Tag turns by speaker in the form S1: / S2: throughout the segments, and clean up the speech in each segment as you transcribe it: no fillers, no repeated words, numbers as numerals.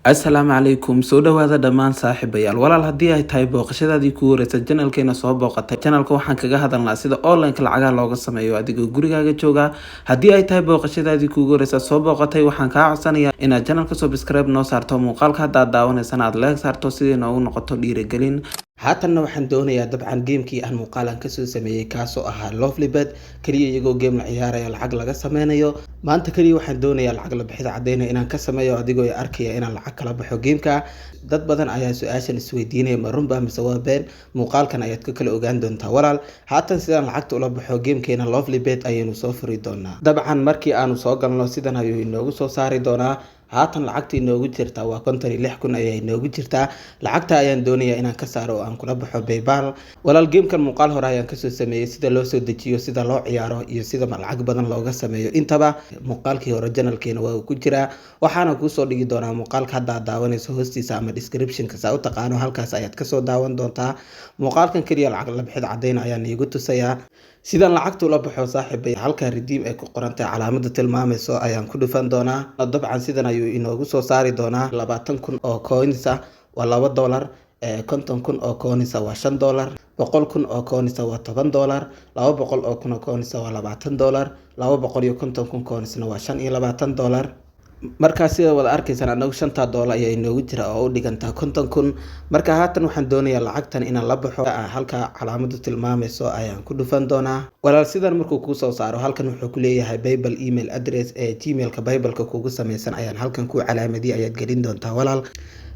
S1: Assalaamu calaykum soo dhawaada dhammaan saaxiibayaal walaal haddii ay tahay booqashadaadii kugu horeysa channelkeena soo booqatay channelka waxaan kaga hadalnaa sida online-ka lacagaha looga sameeyo adigoo gurigaaga jooga haddii ay tahay booqashadaadii kugu horeysa soo booqatay waxaan kaa codsanayaa inaad channelka subscribe noo saarto muuqaalka haddaad daawanaysana aad like saarto sidii noogu noqoto dhiirigelin haatanna waxaan doonayaa dabcan geemkii aan muuqaalan kasoo sameeyey kaasoo ahaa Lovelybet kaliya iyagoo game la ciyaaraya lacag laga sameynayo maanta kaliya waxaan doonayaa lacag la bixid cadeynaya inaan ka sameeyo adigoo arkaya inaan lacag kala baxo geemka dad badan ayaa su-aashan isweydiinaya ma runbaa mise waa been muuqaalkan ayaad ka kala ogaan doontaa walaal haatan sidaan lacagta ula baxo geemkeena Lovelybet ayaynu soo furi doonaa dabcan markii aanu soo galno sidan ayuu inoogu soo saari doonaa haatan lacagta inoogu jirtaa waa 56,000 ayay inoogu jirtaa lacagta ayaan doonayaa inaan ka saaro oo aan kula baxo PayPal walaal geemkan muuqaal hore ayaan kasoo sameeyay sida loo soo dejiyo sida loo ciyaaro iyo sida lacag badan looga sameeyo intaba muuqaalkii hore channelkeena waa ku jiraa waxaana kuu soo dhigi doonaa muuqaalka hadda aad daawanayso hoostiisa ama description-ka saa u taqaano halkaas ayaad kasoo daawan doontaa muuqaalkan kaliya lacag la bixid cadeyn ayaan iigu tusayaa sidaan lacagta ula baxo saaxiibay halka redeem ay ku qorantay calaamada tilmaamayso ayaan ku dhufan doonaa dabcan sidan ayuu inoogu soo saari doonaa 20,000 oo coins ah waa $2 50,000 oo coins ah waa $5 100,000 oo coins ah waa $10 200,000 oo coins ah waa $20 250,000 coins waa $25 markaas sida wada arkaysaan anagu $5 ayaa inoogu jira oo u dhiganta 50,000 marka haatan waxaan doonayaa lacagtan inaan la baxo halka calaamadu tilmaamayso ayaan ku dhufan doonaa walaal sidan markuu kuu soo saaro halkan wuxuu ku leeyahay PayPal email address ee gmailka PayPalka kugu samaysan ayaan halkan ku calaamadiyay ayaad gelin doontaa walaal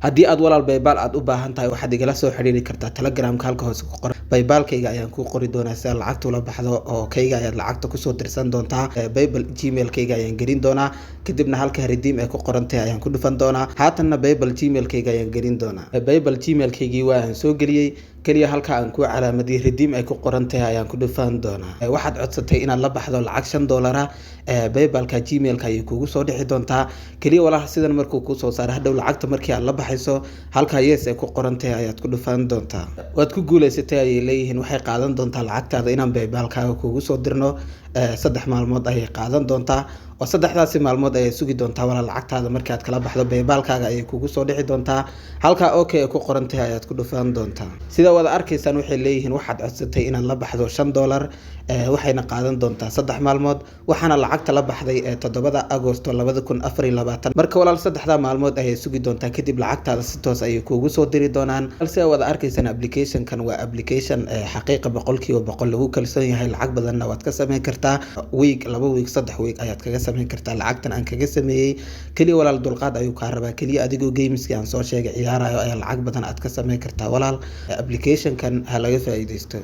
S1: haddii aad walaal PayPal aad u baahan tahay waxaad igala soo xiriiri kartaa Telegramka halka hoose ku qoran PayPal-kayga ayaan ku qori doonaa si aad lacagta ula baxdo oo kayga ayaad lacagta kusoo dirsan doontaa PayPal gmail-kayga ayaan gelin doonaa kadibna halka redeem ay ku qorantay ayaan ku dhufan doonaa haatanna PayPal gmail-kayga ayaan gelin doonaa PayPal gmail-kaygii waa aan soo geliyey kaliya halka aan ku calaamadiyay redeem ay ku qorantay ayaan ku dhufan doonaa waxaad codsatay inaad la baxdo lacag $5 PayPal-ka gmail-ka ay kugu soo dhixi doontaa kaliya walaal sidan markuu ku soo saaro hadhow lacagta markii aad la baxayso halka yes ay ku qorantay ayaad ku dhufan doontaa waad ku guuleysatay ayay leeyihiin waxay qaadan doontaa lacagtaada inaan PayPal-kaaga kugu soo dirno 3 maalmood ayay qaadan doontaa oo 3daasi maalmood ayay sugi doontaa walaal lacagtaada markii aad kala baxdo PayPal-kaaga ayay kugu soo dhixi doontaa halka okay ay ku qorantay ayaad ku dhufan doontaa sida wada arkaysaan waxay leeyihiin waxaad codsatay inaad la baxdo $5 waxayna qaadan doontaa 3 maalmood waxaana lacagta la baxday 7 Agoosto 2024 marka walaal 3 maalmood ayay sugi doontaa kadib lacagtaada si toos ayay kugu soo diri doonaan balse wada arkaysaan application-kan waa application xaqiiqa 100% lagu kalsoon yahay lacag badanna waad ka sameyn kartaa week 2 week 3 week ayaad kaga sameyn kartaa lacagtan aan kaga sameeyay kaliya walaal dulqaad ayuu ka rabaa kaliya adigoo gameski aan soo sheegay ciyaarayo ayaa lacag badan aad ka sameyn kartaa walaal application-kan ha laga faa'iideysto